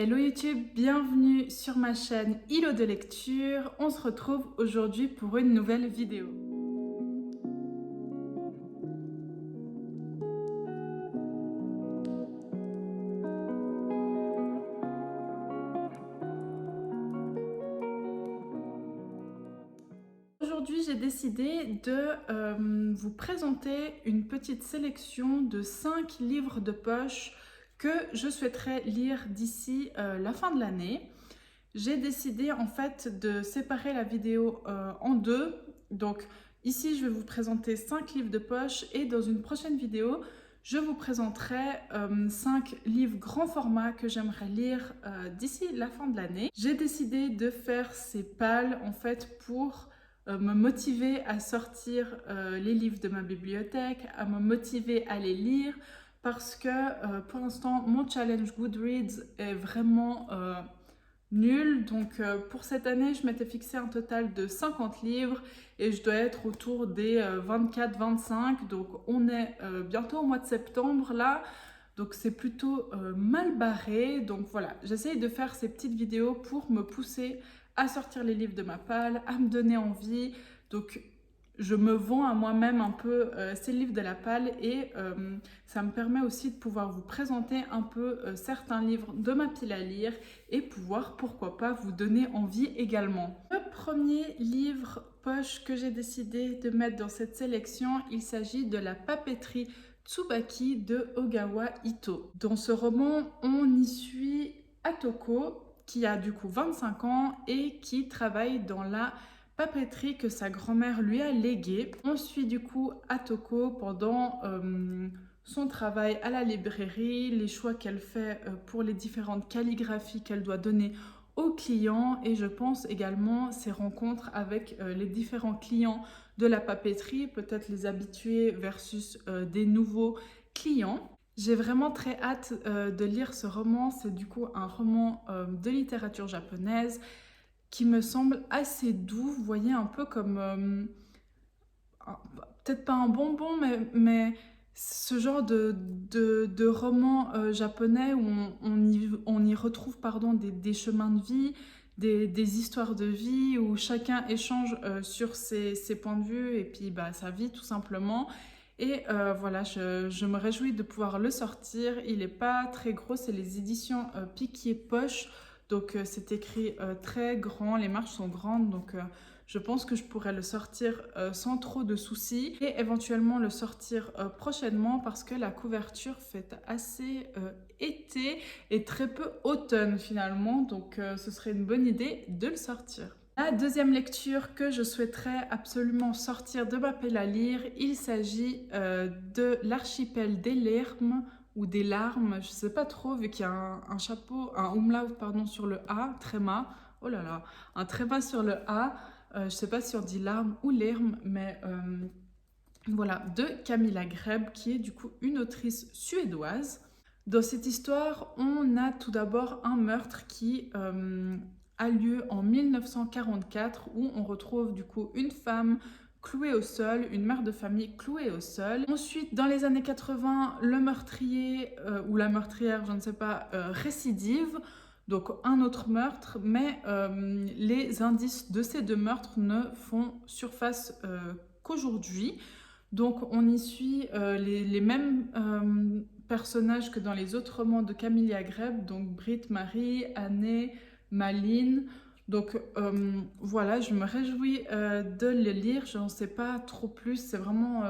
Hello YouTube, bienvenue sur ma chaîne Îlot de lecture. On se retrouve aujourd'hui pour une nouvelle vidéo. Aujourd'hui, j'ai décidé de vous présenter une petite sélection de 5 livres de poche que je souhaiterais lire d'ici la fin de l'année. J'ai décidé en fait de séparer la vidéo en deux. Donc ici, je vais vous présenter 5 livres de poche et dans une prochaine vidéo, je vous présenterai 5 livres grand format que j'aimerais lire d'ici la fin de l'année. J'ai décidé de faire ces pales en fait pour me motiver à sortir les livres de ma bibliothèque, à me motiver à les lire parce que pour l'instant, mon challenge Goodreads est vraiment nul. Donc pour cette année, je m'étais fixé un total de 50 livres et je dois être autour des 24-25. Donc on est bientôt au mois de septembre là. Donc c'est plutôt mal barré. Donc voilà, j'essaye de faire ces petites vidéos pour me pousser à sortir les livres de ma palle, à me donner envie. Donc je me vends à moi-même un peu ces livres de la palle et ça me permet aussi de pouvoir vous présenter un peu certains livres de ma pile à lire et pouvoir, pourquoi pas, vous donner envie également. Le premier livre poche que j'ai décidé de mettre dans cette sélection, il s'agit de La papeterie Tsubaki de Ogawa Ito. Dans ce roman, on y suit Atoko, qui a du coup 25 ans et qui travaille dans la papeterie que sa grand-mère lui a léguée. On suit du coup Atoko pendant son travail à la librairie, les choix qu'elle fait pour les différentes calligraphies qu'elle doit donner aux clients et je pense également ses rencontres avec les différents clients de la papeterie, peut-être les habitués versus des nouveaux clients. J'ai vraiment très hâte de lire ce roman. C'est du coup un roman de littérature japonaise qui me semble assez doux. Vous voyez, un peu comme, peut-être pas un bonbon, mais ce genre de roman japonais où on y retrouve pardon, des chemins de vie, des histoires de vie, où chacun échange sur ses points de vue et puis sa vie tout simplement. Et voilà, je me réjouis de pouvoir le sortir. Il n'est pas très gros, c'est les éditions Piquier Poche. Donc c'est écrit très grand, les marges sont grandes. Donc je pense que je pourrais le sortir sans trop de soucis. Et éventuellement le sortir prochainement parce que la couverture fait assez été et très peu automne finalement. Donc ce serait une bonne idée de le sortir. La deuxième lecture que je souhaiterais absolument sortir de ma pile à lire, il s'agit de L'archipel des larmes ou des larmes, je sais pas trop, vu qu'il y a un chapeau, un umlaut pardon sur le A, tréma, oh là là, un tréma sur le A, je sais pas si on dit larmes ou lerme, mais voilà, de Camilla Greb, qui est du coup une autrice suédoise. Dans cette histoire, on a tout d'abord un meurtre qui a lieu en 1944 où on retrouve du coup une femme clouée au sol, une mère de famille clouée au sol. Ensuite, dans les années 80, le meurtrier ou la meurtrière, je ne sais pas, récidive. Donc un autre meurtre, mais les indices de ces deux meurtres ne font surface qu'aujourd'hui. Donc on y suit les mêmes personnages que dans les autres romans de Camilla Greb, donc Britt, Marie, Anne, Malin. Donc voilà, je me réjouis de le lire, je n'en sais pas trop plus, c'est vraiment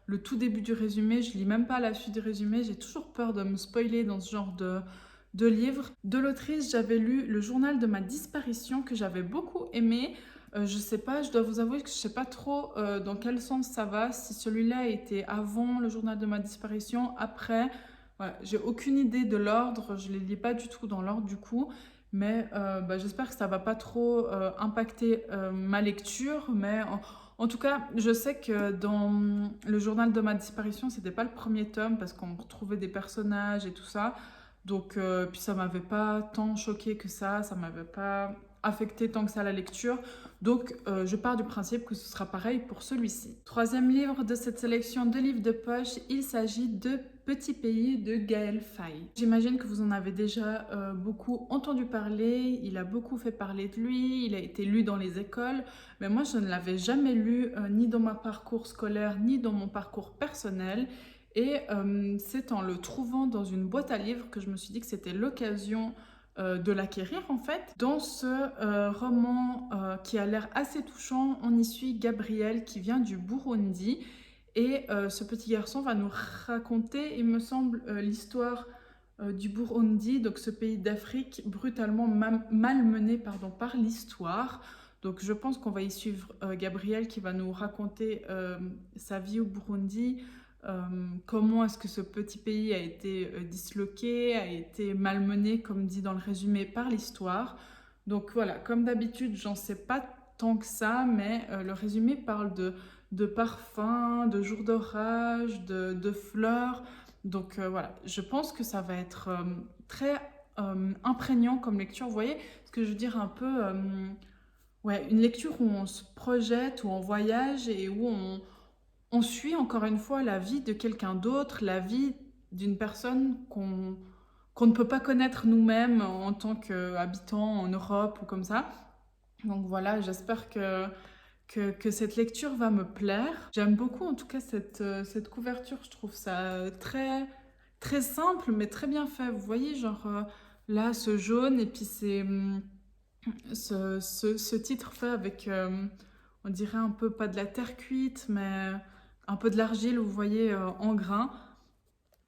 le tout début du résumé, je lis même pas la suite du résumé, j'ai toujours peur de me spoiler dans ce genre de livre. De l'autrice, j'avais lu Le journal de ma disparition que j'avais beaucoup aimé. Je sais pas, je dois vous avouer que je sais pas trop dans quel sens ça va, si celui-là était avant Le journal de ma disparition, après. Voilà, j'ai aucune idée de l'ordre, je les lis pas du tout dans l'ordre du coup. Mais j'espère que ça va pas trop impacter ma lecture. Mais en tout cas, je sais que dans Le journal de ma disparition, c'était pas le premier tome parce qu'on retrouvait des personnages et tout ça. Donc, puis ça m'avait pas tant choqué que ça m'avait pas affecté tant que ça la lecture. Donc, je pars du principe que ce sera pareil pour celui-ci. Troisième livre de cette sélection de livres de poche, il s'agit de Petit pays de Gaël Faye. J'imagine que vous en avez déjà beaucoup entendu parler, il a beaucoup fait parler de lui, il a été lu dans les écoles, mais moi je ne l'avais jamais lu ni dans mon parcours scolaire ni dans mon parcours personnel. Et c'est en le trouvant dans une boîte à livres que je me suis dit que c'était l'occasion de l'acquérir en fait. Dans ce roman qui a l'air assez touchant, on y suit Gabriel qui vient du Burundi. Et ce petit garçon va nous raconter, il me semble, l'histoire du Burundi, donc ce pays d'Afrique brutalement malmené par l'histoire. Donc je pense qu'on va y suivre Gabriel qui va nous raconter sa vie au Burundi, comment est-ce que ce petit pays a été disloqué, a été malmené, comme dit dans le résumé, par l'histoire. Donc voilà, comme d'habitude, j'en sais pas tant que ça, mais le résumé parle de parfums, de jours d'orage, de fleurs. Donc voilà, je pense que ça va être très imprégnant comme lecture. Vous voyez ce que je veux dire un peu ouais, une lecture où on se projette, où on voyage et où on suit encore une fois la vie de quelqu'un d'autre, la vie d'une personne qu'on ne peut pas connaître nous-mêmes en tant qu'habitants en Europe ou comme ça. Donc voilà, j'espère que cette lecture va me plaire. J'aime beaucoup en tout cas cette couverture, je trouve ça très, très simple mais très bien fait. Vous voyez, genre là, ce jaune et puis c'est ce titre fait avec, on dirait un peu pas de la terre cuite, mais un peu de l'argile, vous voyez, en grains.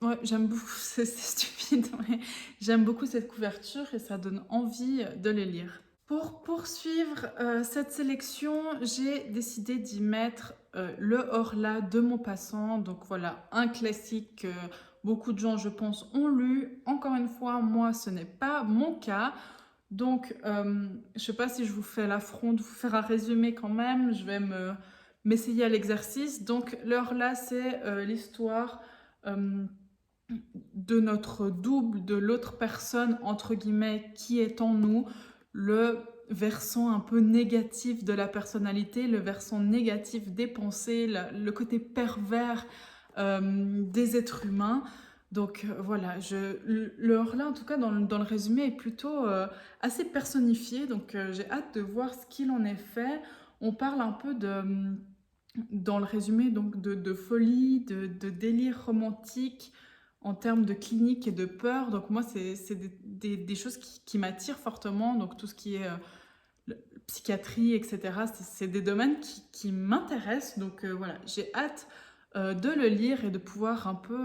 Ouais, j'aime beaucoup, c'est stupide, mais j'aime beaucoup cette couverture et ça donne envie de les lire. Pour poursuivre cette sélection, j'ai décidé d'y mettre Le Horla de Maupassant. Donc voilà, un classique que beaucoup de gens, je pense, ont lu. Encore une fois, moi, ce n'est pas mon cas. Donc, je ne sais pas si je vous fais l'affront de vous faire un résumé quand même. Je vais m'essayer à l'exercice. Donc, Le Horla, c'est l'histoire de notre double, de l'autre personne, entre guillemets, qui est en nous, le versant un peu négatif de la personnalité, le versant négatif des pensées, le côté pervers des êtres humains. Donc voilà, le Horla, en tout cas, dans le résumé, est plutôt assez personnifié. Donc j'ai hâte de voir ce qu'il en est fait. On parle un peu dans le résumé donc de folie, de délire romantique, en termes de clinique et de peur. Donc moi, c'est des choses qui m'attirent fortement. Donc tout ce qui est psychiatrie, etc., c'est des domaines qui m'intéressent. Donc voilà, j'ai hâte de le lire et de pouvoir un peu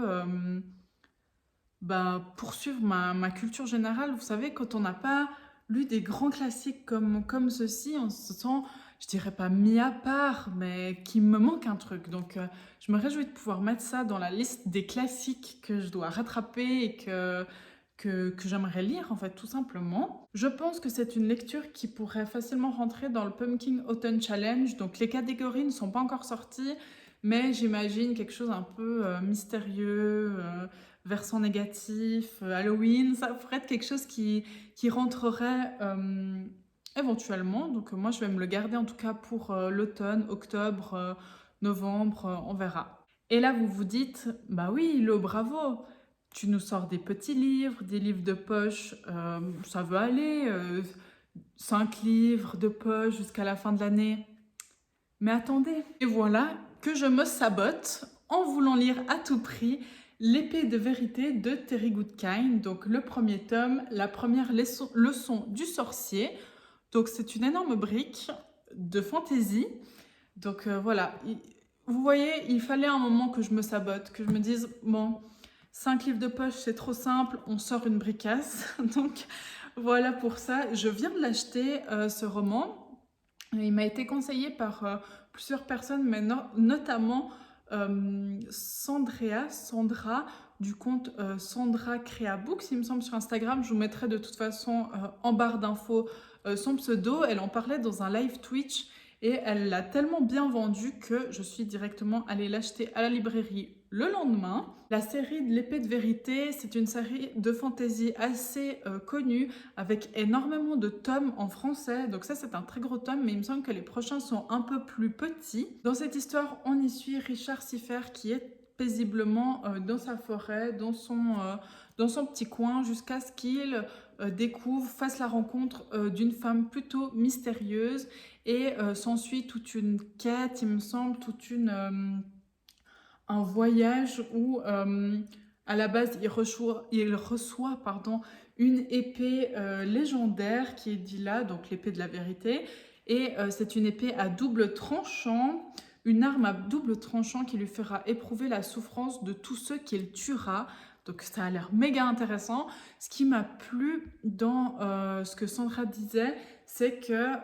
poursuivre ma culture générale. Vous savez, quand on n'a pas lu des grands classiques comme ceci, on se sent, je dirais pas mis à part, mais qu'il me manque un truc. Donc, je me réjouis de pouvoir mettre ça dans la liste des classiques que je dois rattraper et que j'aimerais lire, en fait, tout simplement. Je pense que c'est une lecture qui pourrait facilement rentrer dans le Pumpkin Autumn Challenge. Donc, les catégories ne sont pas encore sorties, mais j'imagine quelque chose un peu mystérieux, versant négatif, Halloween. Ça pourrait être quelque chose qui rentrerait éventuellement. Donc moi, je vais me le garder en tout cas pour l'automne, octobre, novembre, on verra. Et là, vous vous dites, bah oui, Lo, bravo, tu nous sors des petits livres, des livres de poche, ça veut aller, 5 livres de poche jusqu'à la fin de l'année. Mais attendez, et voilà que je me sabote en voulant lire à tout prix L'épée de vérité de Terry Goodkind, donc le premier tome, la première leçon du sorcier. Donc c'est une énorme brique de fantaisie. Donc voilà, vous voyez, il fallait un moment que je me sabote, que je me dise, bon, 5 livres de poche, c'est trop simple, on sort une bricasse. Donc voilà pour ça, je viens de l'acheter, ce roman. Il m'a été conseillé par plusieurs personnes, mais notamment Sandra du compte Sandra Crea Books, il me semble, sur Instagram. Je vous mettrai de toute façon en barre d'infos son pseudo. Elle en parlait dans un live Twitch et elle l'a tellement bien vendu que je suis directement allée l'acheter à la librairie le lendemain. La série de l'épée de vérité, c'est une série de fantasy assez connue avec énormément de tomes en français. Donc ça, c'est un très gros tome, mais il me semble que les prochains sont un peu plus petits. Dans cette histoire, on y suit Richard Siffer qui est paisiblement dans sa forêt, dans son petit coin, jusqu'à ce qu'il découvre, fasse la rencontre d'une femme plutôt mystérieuse. Et s'ensuit toute une quête, il me semble, un voyage où à la base il reçoit pardon, une épée légendaire qui est dit là, donc l'épée de la vérité. Et c'est une épée à double tranchant, une arme à double tranchant qui lui fera éprouver la souffrance de tous ceux qu'il tuera. Donc ça a l'air méga intéressant. Ce qui m'a plu dans ce que Sandra disait, c'est que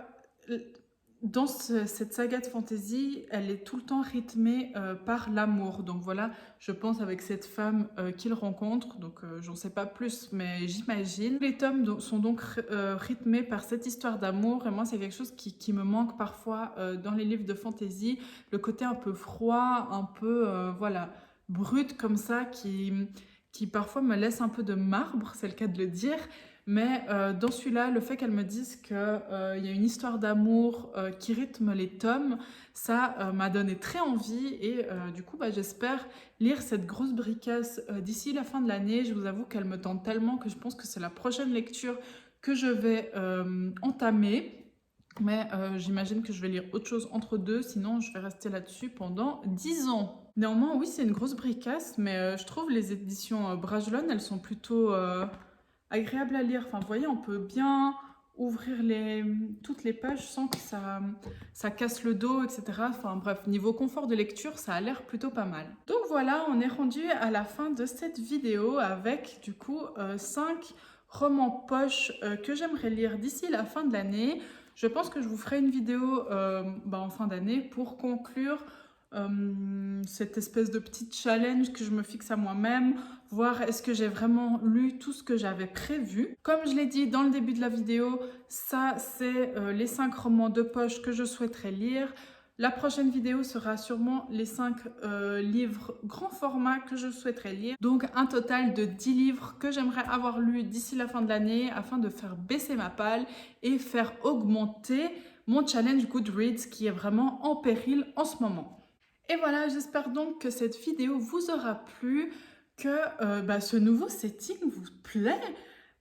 dans cette saga de fantasy, elle est tout le temps rythmée par l'amour. Donc voilà, je pense avec cette femme qu'il rencontre, donc j'en sais pas plus, mais j'imagine. Les tomes sont donc rythmés par cette histoire d'amour, et moi c'est quelque chose qui me manque parfois dans les livres de fantasy, le côté un peu froid, un peu voilà, brut comme ça, qui parfois me laisse un peu de marbre, c'est le cas de le dire. Mais dans celui-là, le fait qu'elle me dise qu'il y a une histoire d'amour qui rythme les tomes, ça m'a donné très envie. Et du coup, j'espère lire cette grosse bricasse d'ici la fin de l'année. Je vous avoue qu'elle me tente tellement que je pense que c'est la prochaine lecture que je vais entamer. Mais j'imagine que je vais lire autre chose entre deux, sinon je vais rester là-dessus pendant 10 ans. Néanmoins, oui, c'est une grosse bricasse, mais je trouve les éditions Bragelonne, elles sont plutôt agréable à lire. Enfin, vous voyez, on peut bien ouvrir toutes les pages sans que ça casse le dos, etc. Enfin bref, niveau confort de lecture, ça a l'air plutôt pas mal. Donc voilà, on est rendu à la fin de cette vidéo avec du coup 5 romans poche que j'aimerais lire d'ici la fin de l'année. Je pense que je vous ferai une vidéo en fin d'année pour conclure cette espèce de petit challenge que je me fixe à moi-même, voir est-ce que j'ai vraiment lu tout ce que j'avais prévu. Comme je l'ai dit dans le début de la vidéo, ça c'est les 5 romans de poche que je souhaiterais lire. La prochaine vidéo sera sûrement les 5 livres grand format que je souhaiterais lire. Donc un total de 10 livres que j'aimerais avoir lus d'ici la fin de l'année afin de faire baisser ma palle et faire augmenter mon challenge Goodreads qui est vraiment en péril en ce moment. Et voilà, j'espère donc que cette vidéo vous aura plu, que ce nouveau setting vous plaît.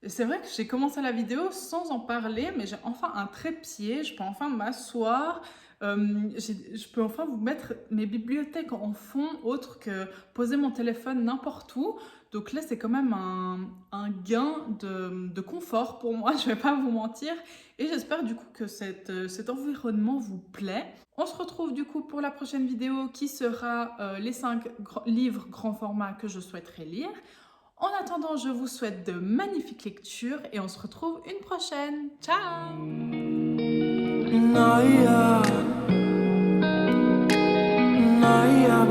C'est vrai que j'ai commencé la vidéo sans en parler, mais j'ai enfin un trépied, je peux enfin m'asseoir, je peux enfin vous mettre mes bibliothèques en fond, autre que poser mon téléphone n'importe où. Donc là, c'est quand même un gain de confort pour moi, je ne vais pas vous mentir. Et j'espère du coup que cet environnement vous plaît. On se retrouve du coup pour la prochaine vidéo qui sera les 5 livres grand format que je souhaiterais lire. En attendant, je vous souhaite de magnifiques lectures et on se retrouve une prochaine. Ciao! Naya, Naya,